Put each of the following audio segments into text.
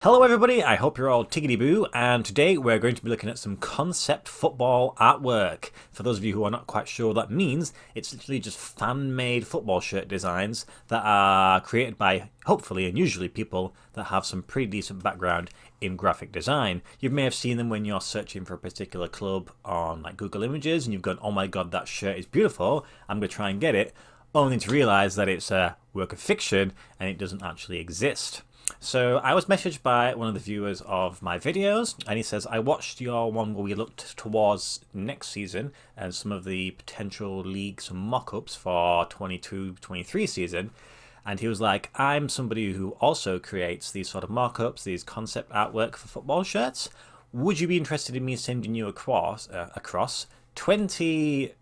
Hello everybody, I hope you're all tickety-boo, and today we're going to be looking at some concept football artwork. For those of you who are not quite sure what that means, it's literally just fan-made football shirt designs that are created by, hopefully and usually, people that have some pretty decent background in graphic design. You may have seen them when you're searching for a particular club on like Google Images and you've gone, oh my god, that shirt is beautiful, I'm going to try and get it, only to realise that it's a work of fiction and it doesn't actually exist. So I was messaged by one of the viewers of my videos, and he says, I watched your one where we looked towards next season and some of the potential leagues mock-ups for 22-23 season, and he was like, I'm somebody who also creates these sort of mock-ups, these concept artwork for football shirts. Would you be interested in me sending you across 20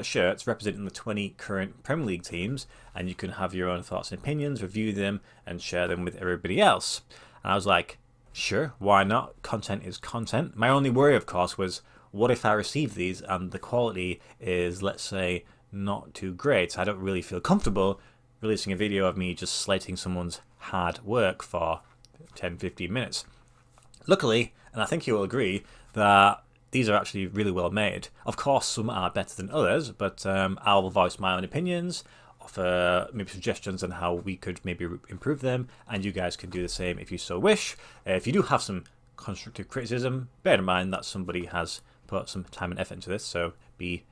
shirts representing the 20 current Premier League teams, and you can have your own thoughts and opinions, review them, and share them with everybody else? And I was like, sure, why not? Content is content. My only worry, of course, was what if I receive these and the quality is, let's say, not too great? I don't really feel comfortable releasing a video of me just slating someone's hard work for 10-15 minutes. Luckily, and I think you will agree, that these are actually really well made. Of course, some are better than others, but I'll voice my own opinions, offer maybe suggestions on how we could maybe improve them, and you guys can do the same if you so wish. If you do have some constructive criticism, bear in mind that somebody has put some time and effort into this, so be,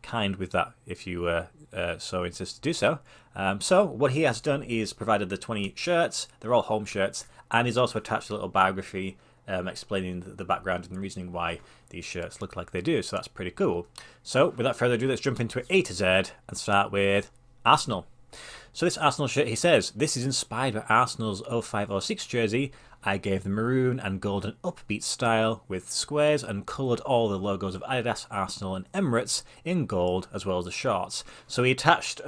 kind with that if you so insist to do so. So what he has done is provided the 20 shirts. They're all home shirts, and he's also attached a little biography explaining the background and the reasoning why these shirts look like they do, so that's pretty cool. So without further ado, let's jump into it A to Z and start with Arsenal. So this Arsenal shirt, he says, this is inspired by Arsenal's 05-06 jersey. I gave the maroon and golden upbeat style with squares and coloured all the logos of Adidas, Arsenal and Emirates in gold, as well as the shorts. So he attached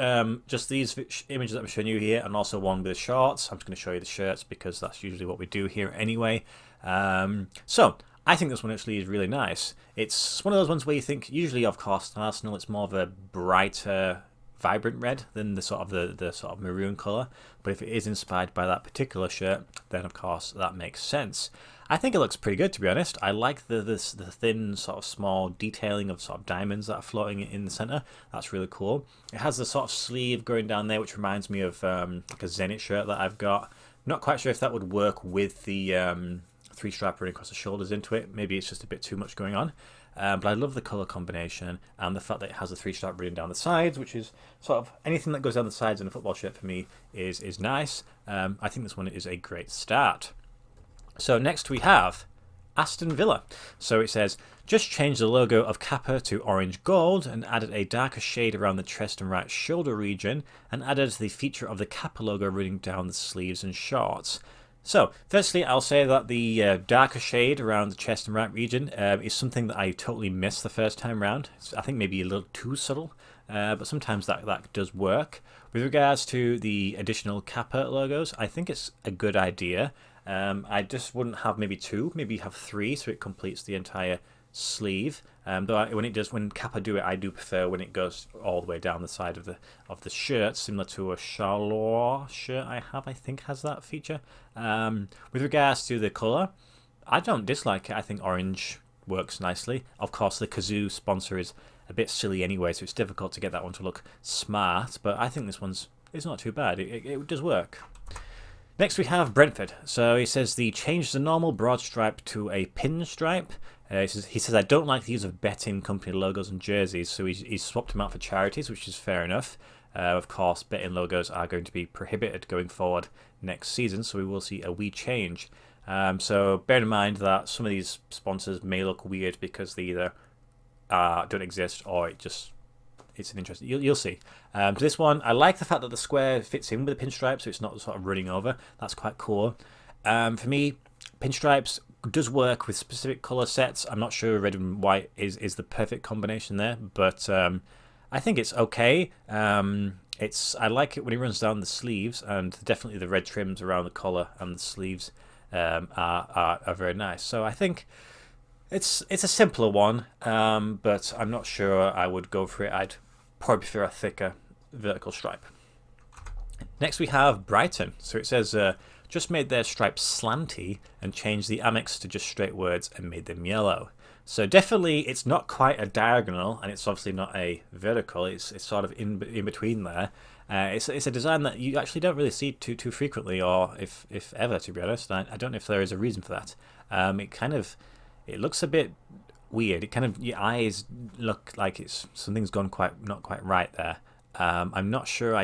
just these images that I'm showing you here, and also one with the shorts. I'm just going to show you the shirts because that's usually what we do here anyway. So I think this one actually is really nice. It's one of those ones where you think, usually of course Arsenal, it's more of a brighter, vibrant red than the sort of maroon colour, but if it is inspired by that particular shirt, then of course that makes sense. I think it looks pretty good, to be honest. I like the thin sort of small detailing of sort of diamonds that are floating in the centre. That's really cool. It has the sort of sleeve going down there, which reminds me of like a Zenit shirt that I've got. Not quite sure if that would work with the three-stripe running across the shoulders into it. Maybe it's just a bit too much going on. But I love the colour combination and the fact that it has a three-stripe running down the sides, which is sort of anything that goes down the sides in a football shirt for me is nice. I think this one is a great start. So next we have Aston Villa. So it says, just changed the logo of Kappa to orange gold and added a darker shade around the chest and right shoulder region, and added the feature of the Kappa logo running down the sleeves and shorts. So, firstly, I'll say that the darker shade around the chest and right region is something that I totally missed the first time round. I think maybe a little too subtle, but sometimes that does work. With regards to the additional Kappa logos, I think it's a good idea. I just wouldn't have maybe two, maybe have three, so it completes the entire sleeve. Though when Kappa do it, I do prefer when it goes all the way down the side of the shirt, similar to a Charleroi shirt I think has that feature. With regards to the colour, I don't dislike it. I think orange works nicely. Of course, the Kazoo sponsor is a bit silly anyway, so it's difficult to get that one to look smart, but I think this one's not too bad. It does work. Next we have Brentford. So he says they changed the normal broad stripe to a pinstripe. He says I don't like the use of betting company logos and jerseys, so he's swapped them out for charities, which is fair enough. Of course, betting logos are going to be prohibited going forward next season, so we will see a wee change. So bear in mind that some of these sponsors may look weird because they either don't exist or it's an interesting. You'll see. So this one, I like the fact that the square fits in with the pinstripe, so it's not sort of running over. That's quite cool. For me, pinstripes does work with specific colour sets. I'm not sure red and white is the perfect combination there, but I think it's okay. I like it when it runs down the sleeves, and definitely the red trims around the collar and the sleeves are very nice. So I think it's a simpler one, but I'm not sure I would go for it. I'd probably prefer a thicker vertical stripe. Next we have Brighton. So it says just made their stripes slanty and changed the Amex to just straight words and made them yellow. So definitely it's not quite a diagonal, and it's obviously not a vertical. It's sort of in between there. It's a design that you actually don't really see too frequently, or if ever, to be honest. I don't know if there is a reason for that. It looks a bit weird. It kind of, your eyes look like it's something's gone not quite right there. I'm not sure.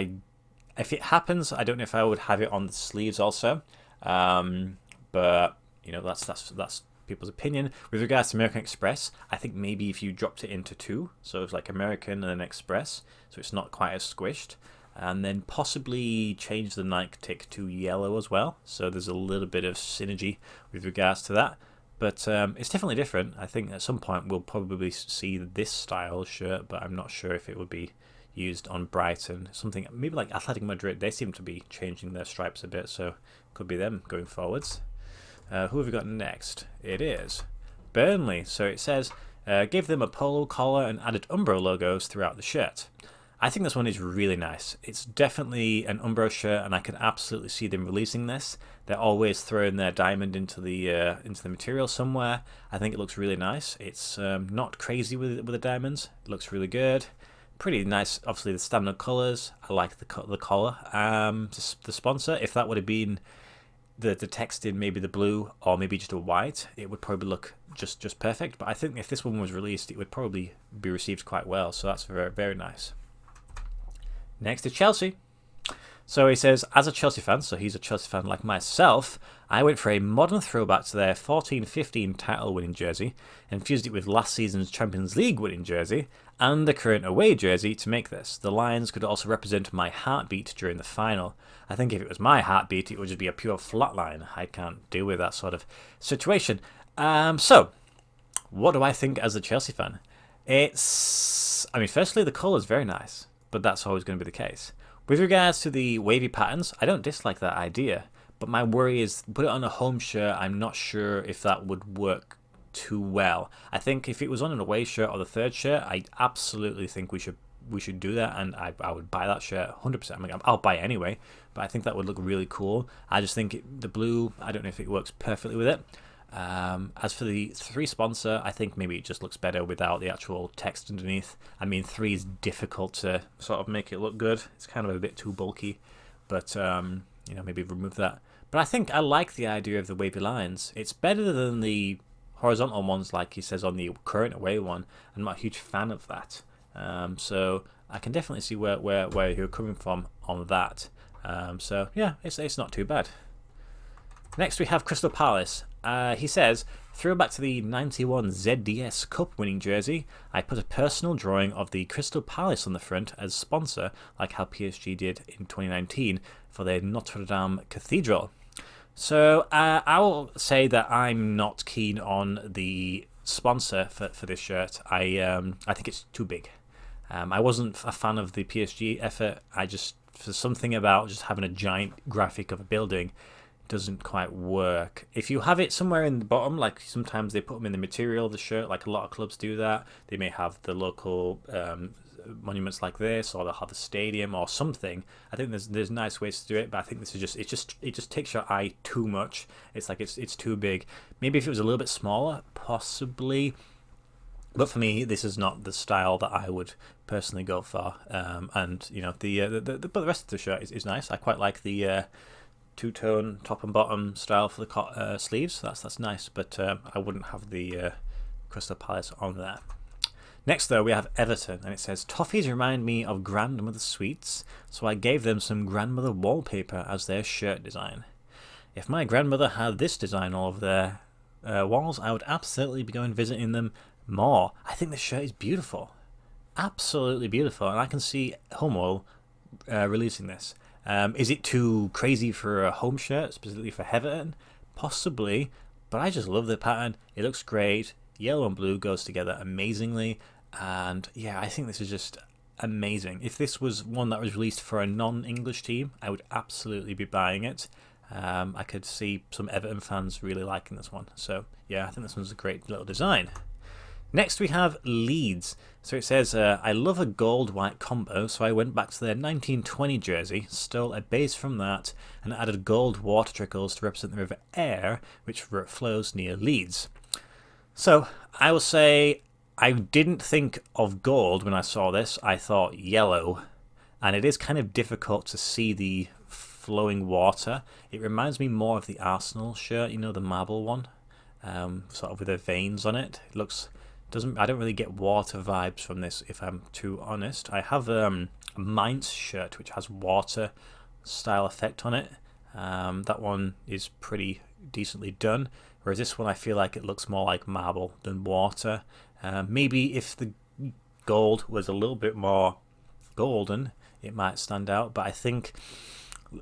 If it happens, I don't know if I would have it on the sleeves also. But you know, that's people's opinion. With regards to American Express, I think maybe if you dropped it into two, so it's like American and then Express, so it's not quite as squished, and then possibly change the Nike tick to yellow as well, so there's a little bit of synergy with regards to that. But it's definitely different. I think at some point we'll probably see this style shirt, but I'm not sure if it would be used on Brighton. Something maybe like Athletic Madrid, they seem to be changing their stripes a bit, so could be them going forwards. Who have we got next? It is Burnley. So it says, gave them a polo collar and added Umbro logos throughout the shirt. I think this one is really nice. It's definitely an Umbro shirt, and I can absolutely see them releasing this. They're always throwing their diamond into the material somewhere. I think it looks really nice. It's not crazy with the diamonds. It looks really good. Pretty nice. Obviously, the standard colours. I like the collar. The sponsor, if that would have been the text in maybe the blue or maybe just a white, it would probably look just perfect. But I think if this one was released, it would probably be received quite well. So that's very, very nice. Next is Chelsea. So he says, as a Chelsea fan, so he's a Chelsea fan like myself, I went for a modern throwback to their 14-15 title winning jersey and fused it with last season's Champions League winning jersey and the current away jersey to make this. The lines could also represent my heartbeat during the final. I think if it was my heartbeat, it would just be a pure flat line. I can't deal with that sort of situation. So, what do I think as a Chelsea fan? Firstly, the colour is very nice, but that's always going to be the case. With regards to the wavy patterns, I don't dislike that idea, but my worry is put it on a home shirt. I'm not sure if that would work too well. I think if it was on an away shirt or the third shirt, I absolutely think we should do that, and I would buy that shirt 100%. I mean, I'll buy it anyway, but I think that would look really cool. I just think the blue, I don't know if it works perfectly with it. As for the 3 sponsor, I think maybe it just looks better without the actual text underneath. I mean, 3 is difficult to sort of make it look good. It's kind of a bit too bulky, but maybe remove that. But I think I like the idea of the wavy lines. It's better than the horizontal ones, like he says on the current away one. I'm not a huge fan of that. So I can definitely see where you're coming from on that. So yeah, it's not too bad. Next we have Crystal Palace. He says, throwback to the 91 ZDS Cup winning jersey, I put a personal drawing of the Crystal Palace on the front as sponsor, like how PSG did in 2019 for their Notre Dame Cathedral. So I will say that I'm not keen on the sponsor for this shirt. I think it's too big. I wasn't a fan of the PSG effort. For something about just having a giant graphic of a building doesn't quite work. If you have it somewhere in the bottom, like sometimes they put them in the material of the shirt, like a lot of clubs do that. They may have the local monuments like this, or they'll have the stadium or something. I think there's nice ways to do it, but I think this is it just takes your eye too much. It's like it's too big. Maybe if it was a little bit smaller, possibly. But for me, this is not the style that I would personally go for. And but the rest of the shirt is nice. I quite like the two-tone top and bottom style for the sleeves. That's nice, but I wouldn't have the Crystal Palace on there. Next, though, we have Everton, and it says, toffees remind me of grandmother sweets, so I gave them some grandmother wallpaper as their shirt design. If my grandmother had this design all over their walls, I would absolutely be going visiting them more. I think this shirt is beautiful. Absolutely beautiful, and I can see Homo releasing this. Is it too crazy for a home shirt, specifically for Everton? Possibly, but I just love the pattern. It looks great. Yellow and blue goes together amazingly, and yeah, I think this is just amazing. If this was one that was released for a non-English team, I would absolutely be buying it. I could see some Everton fans really liking this one. So yeah, I think this one's a great little design. Next we have Leeds. So it says, I love a gold-white combo, so I went back to their 1920 jersey, stole a base from that, and added gold water trickles to represent the River Aire, which flows near Leeds. So I will say I didn't think of gold when I saw this. I thought yellow, and it is kind of difficult to see the flowing water. It reminds me more of the Arsenal shirt, you know, the marble one, sort of with the veins on it. It looks... I don't really get water vibes from this, if I'm too honest. I have a Mainz shirt which has water style effect on it. That one is pretty decently done, whereas this one I feel like it looks more like marble than water. Maybe if the gold was a little bit more golden, it might stand out, but I think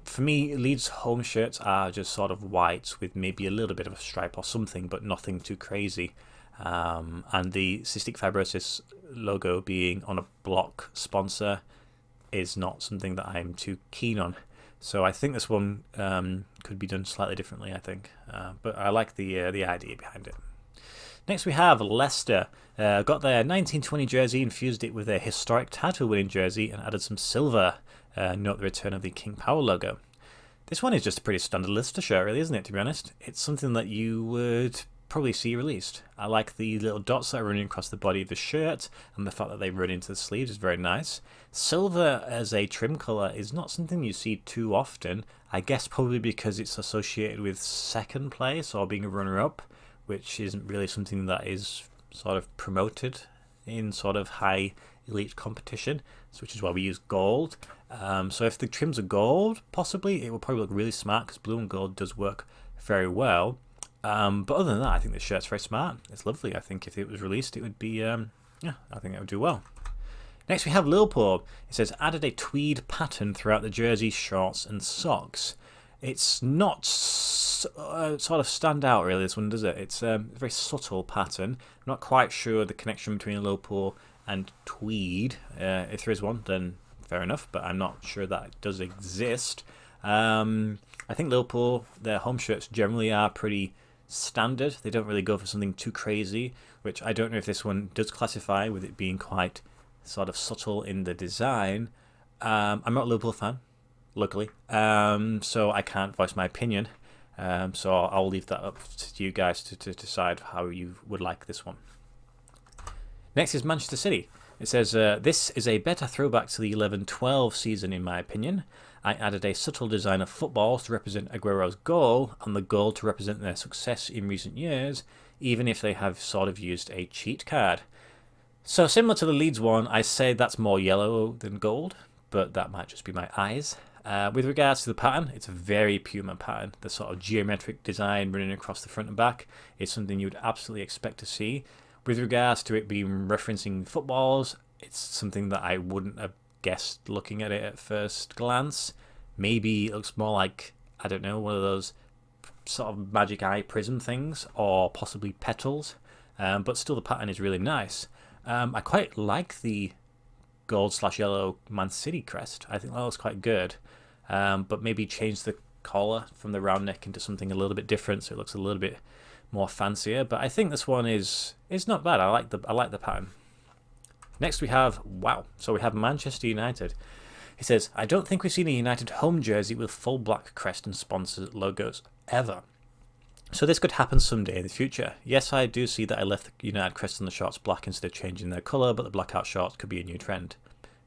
for me, Leeds home shirts are just sort of white with maybe a little bit of a stripe or something, but nothing too crazy. And the cystic fibrosis logo being on a block sponsor is not something that I'm too keen on. So I think this one could be done slightly differently, I think. But I like the idea behind it. Next we have Leicester. Got their 1920 jersey, infused it with their historic title-winning jersey, and added some silver. Note the return of the King Power logo. This one is just a pretty standard Leicester shirt, really, isn't it, to be honest? It's something that you would probably see released. I like the little dots that are running across the body of the shirt, and the fact that they run into the sleeves is very nice. Silver as a trim colour is not something you see too often, I guess probably because it's associated with second place or being a runner-up, which isn't really something that is sort of promoted in sort of high elite competition, which is why we use gold. So if the trims are gold, possibly it will probably look really smart, because blue and gold does work very well. But other than that, I think the shirt's very smart. It's lovely. I think if it was released, it would be, yeah, I think it would do well. Next we have Liverpool. It says, added a tweed pattern throughout the jersey, shorts and socks. It's not sort of stand out, really, this one, does it? It's a very subtle pattern. I'm not quite sure the connection between Liverpool and tweed. If there is one, then fair enough, but I'm not sure that it does exist. I think Liverpool, their home shirts generally are pretty standard. They don't really go for something too crazy, which I don't know if this one does classify, with it being quite sort of subtle in the design. I'm not a Liverpool fan, luckily, so I can't voice my opinion. So I'll leave that up to you guys to decide how you would like this one. Next is Manchester City. It says, this is a better throwback to the 11-12 season in my opinion. I added a subtle design of footballs to represent Aguero's goal, and the goal to represent their success in recent years, even if they have sort of used a cheat card. So similar to the Leeds one, I say that's more yellow than gold, but that might just be my eyes. With regards to the pattern, it's a very Puma pattern. The sort of geometric design running across the front and back is something you would absolutely expect to see. With regards to it being referencing footballs, it's something that I wouldn't have guessed looking at it at first glance. Maybe it looks more like, I don't know, one of those sort of magic eye prism things, or possibly petals, but still the pattern is really nice. I quite like the gold/yellow Man City crest. I think that looks quite good, but maybe change the collar from the round neck into something a little bit different, so it looks a little bit more fancier. But I think this one is not bad. I like the pattern. Next we have So we have Manchester United. He says, I don't think we've seen a United home jersey with full black crest and sponsor logos ever. So this could happen someday in the future. Yes, I do see that I left the United crest on the shorts black instead of changing their colour, but the blackout shorts could be a new trend.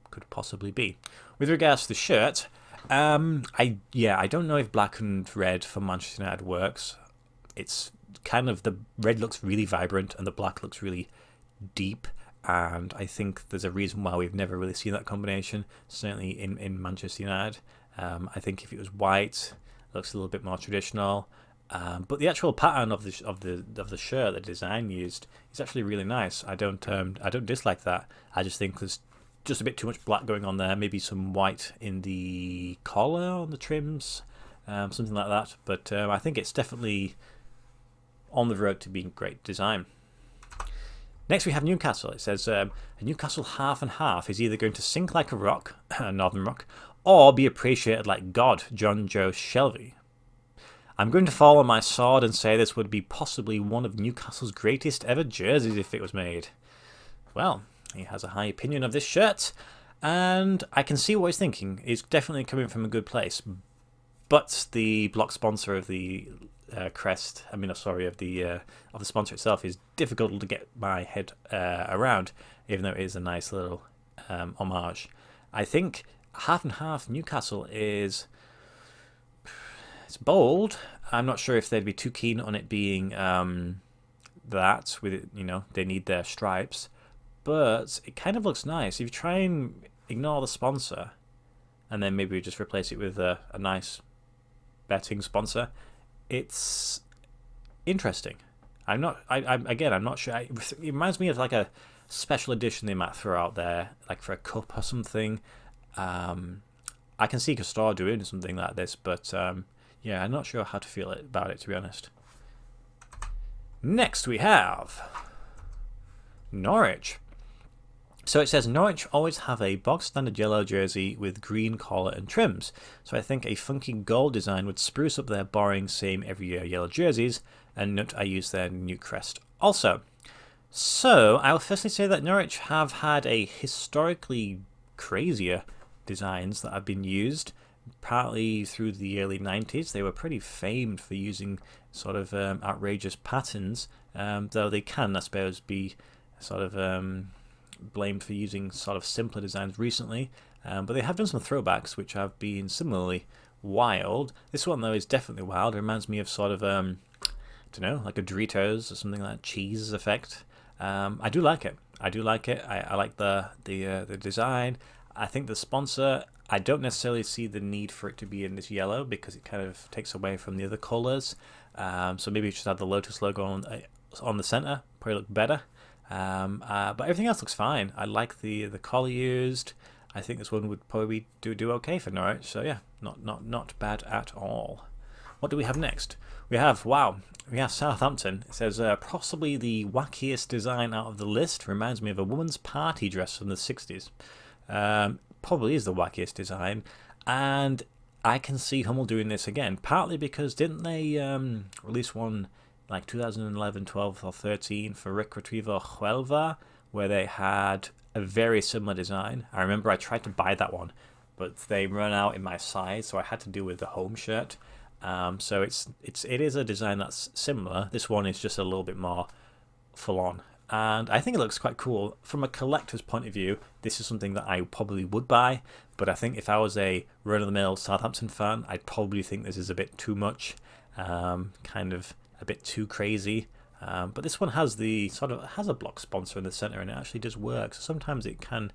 Could possibly be. With regards to the shirt, I don't know if black and red for Manchester United works. It's kind of, the red looks really vibrant and the black looks really deep, and I think there's a reason why we've never really seen that combination, certainly in Manchester United. I think if it was white, it looks a little bit more traditional. But the actual pattern of the shirt, the design used, is actually really nice. I don't dislike that. I just think there's just a bit too much black going on there. Maybe some white in the collar on the trims, something like that. But I think it's definitely on the road to being great design. Next we have Newcastle. It says, a Newcastle half and half is either going to sink like a rock, Northern Rock, or be appreciated like God, John Joe Shelby. I'm going to fall on my sword and say this would be possibly one of Newcastle's greatest ever jerseys if it was made. Well, he has a high opinion of this shirt, and I can see what he's thinking. It's definitely coming from a good place. But the block sponsor of the crest, of the sponsor itself is difficult to get my head around, even though it is a nice little homage. I think half and half Newcastle is... It's bold. I'm not sure if they'd be too keen on it being that, with it, they need their stripes. But it kind of looks nice. If you try and ignore the sponsor, and then maybe just replace it with a nice betting sponsor, it's interesting. I'm not sure. It reminds me of like a special edition they might throw out there, like for a cup or something. I can see Castor doing something like this, but yeah, I'm not sure how to feel about it, to be honest. Next we have Norwich. So it says Norwich always have a bog standard yellow jersey with green collar and trims. So I think a funky gold design would spruce up their boring same every year yellow jerseys, and note I use their new crest also. So I will firstly say that Norwich have had a historically crazier designs that have been used. Partly through the early 90s, they were pretty famed for using sort of outrageous patterns, though they can, I suppose, be sort of blamed for using sort of simpler designs recently. But they have done some throwbacks which have been similarly wild. This one, though, is definitely wild. It reminds me of sort of, I don't know, like a Doritos or something like that, cheese effect. I do like it. I like the design. I think the sponsor, I don't necessarily see the need for it to be in this yellow because it kind of takes away from the other colours. So maybe you just have the Lotus logo on the centre, probably look better. But everything else looks fine. I like the collar used. I think this one would probably do okay for Norwich. So yeah, not bad at all. What do we have next? We have Southampton. It says possibly the wackiest design out of the list. Reminds me of a woman's party dress from the 60s. Probably is the wackiest design, and I can see Hummel doing this again, partly because didn't they release one like 2011, 12 or 13 for Rick Retriever Huelva, where they had a very similar design. I remember I tried to buy that one, but they ran out in my size, so I had to do with the home shirt. So it is a design that's similar. This one is just a little bit more full on. And I think it looks quite cool. From a collector's point of view, this is something that I probably would buy. But I think if I was a run-of-the-mill Southampton fan, I'd probably think this is a bit too much. Kind of a bit too crazy. But this one has a block sponsor in the centre, and it actually does work. So sometimes it can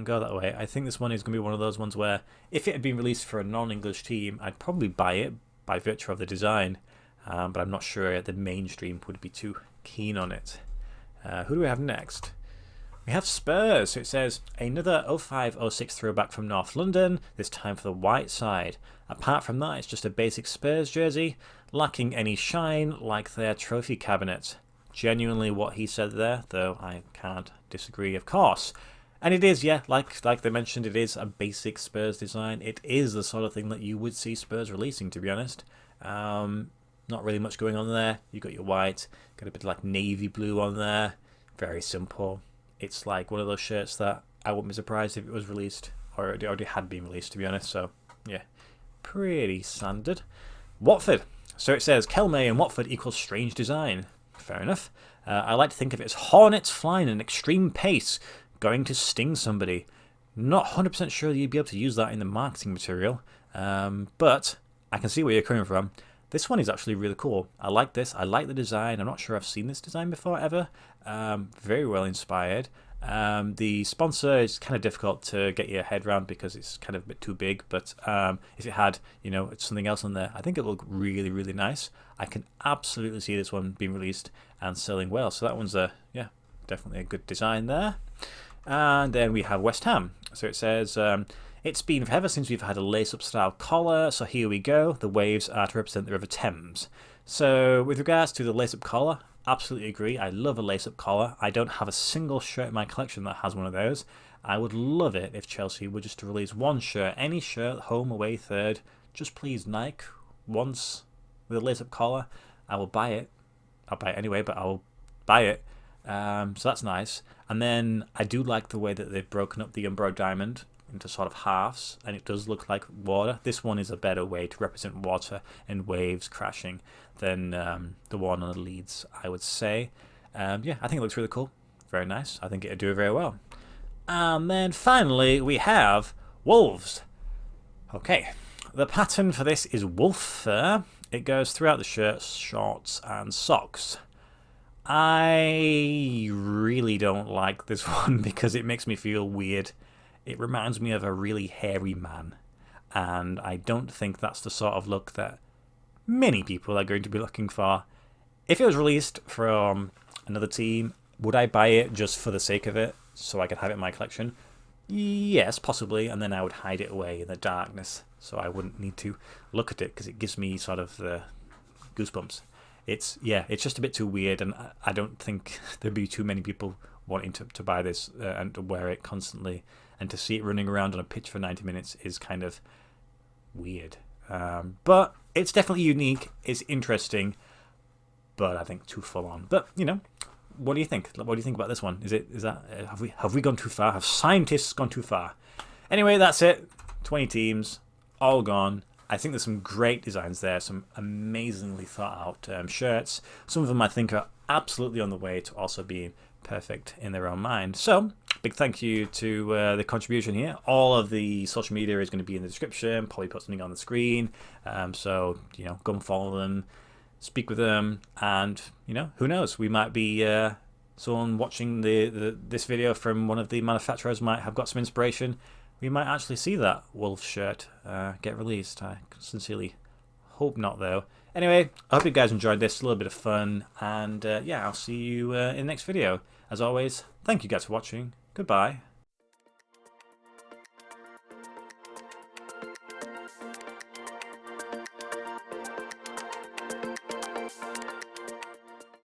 go that way. I think this one is going to be one of those ones where if it had been released for a non-English team, I'd probably buy it by virtue of the design. But I'm not sure the mainstream would be too keen on it. Who do we have next? We have Spurs. So it says another 05-06 throwback from North London, this time for the white side. Apart from that, it's just a basic Spurs jersey, lacking any shine like their trophy cabinet. Genuinely what he said there, though I can't disagree, of course. And it is, yeah, like they mentioned, it is a basic Spurs design. It is the sort of thing that you would see Spurs releasing, to be honest. Not really much going on there. You've got your white, got a bit of like navy blue on there. Very simple. It's like one of those shirts that I wouldn't be surprised if it was released, or it already had been released, to be honest. So, yeah, pretty standard. Watford. So it says Kelme and Watford equals strange design. Fair enough. I like to think of it as hornets flying at extreme pace, going to sting somebody. Not 100% sure that you'd be able to use that in the marketing material, but I can see where you're coming from. This one is actually really cool. I like this. I like the design. I'm not sure I've seen this design before ever. Very well inspired. The sponsor is kind of difficult to get your head around because it's kind of a bit too big. But if it had, something else on there, I think it would look really, really nice. I can absolutely see this one being released and selling well. So that one's definitely a good design there. And then we have West Ham. So it says, it's been forever since we've had a lace-up style collar, so here we go. The waves are to represent the River Thames. So with regards to the lace-up collar, absolutely agree. I love a lace-up collar. I don't have a single shirt in my collection that has one of those. I would love it if Chelsea were just to release one shirt, any shirt, home, away, third. Just please, Nike, once with a lace-up collar, I will buy it. I'll buy it anyway, but I'll buy it. So that's nice. And then I do like the way that they've broken up the Umbro diamond into sort of halves, and it does look like water. This one is a better way to represent water and waves crashing than the one on the Leeds, I would say. Yeah, I think it looks really cool. Very nice. I think it'll do it very well. And then finally we have wolves. Okay, the pattern for this is wolf fur. It goes throughout the shirts, shorts and socks. I really don't like this one because it makes me feel weird. It reminds me of a really hairy man, and I don't think that's the sort of look that many people are going to be looking for. If it was released from another team, would I buy it just for the sake of it, so I could have it in my collection? Yes, possibly, and then I would hide it away in the darkness, so I wouldn't need to look at it, because it gives me sort of the goosebumps. It's just a bit too weird, and I don't think there'd be too many people wanting to buy this and to wear it constantly, and to see it running around on a pitch for 90 minutes is kind of weird. But it's definitely unique, it's interesting, but I think too full on. But, you know, what do you think? What do you think about this one? Have we gone too far? Have scientists gone too far? Anyway, that's it. 20 teams, all gone. I think there's some great designs there, some amazingly thought out shirts. Some of them I think are absolutely on the way to also being perfect in their own mind. So, big thank you to the contribution here. All of the social media is going to be in the description. Probably put something on the screen. So, you know, go and follow them, speak with them, and, you know, who knows? We might be someone watching this video from one of the manufacturers might have got some inspiration. We might actually see that wolf shirt get released. I sincerely hope not, though. Anyway, I hope you guys enjoyed this. A little bit of fun. And yeah, I'll see you in the next video. As always, thank you guys for watching. Goodbye.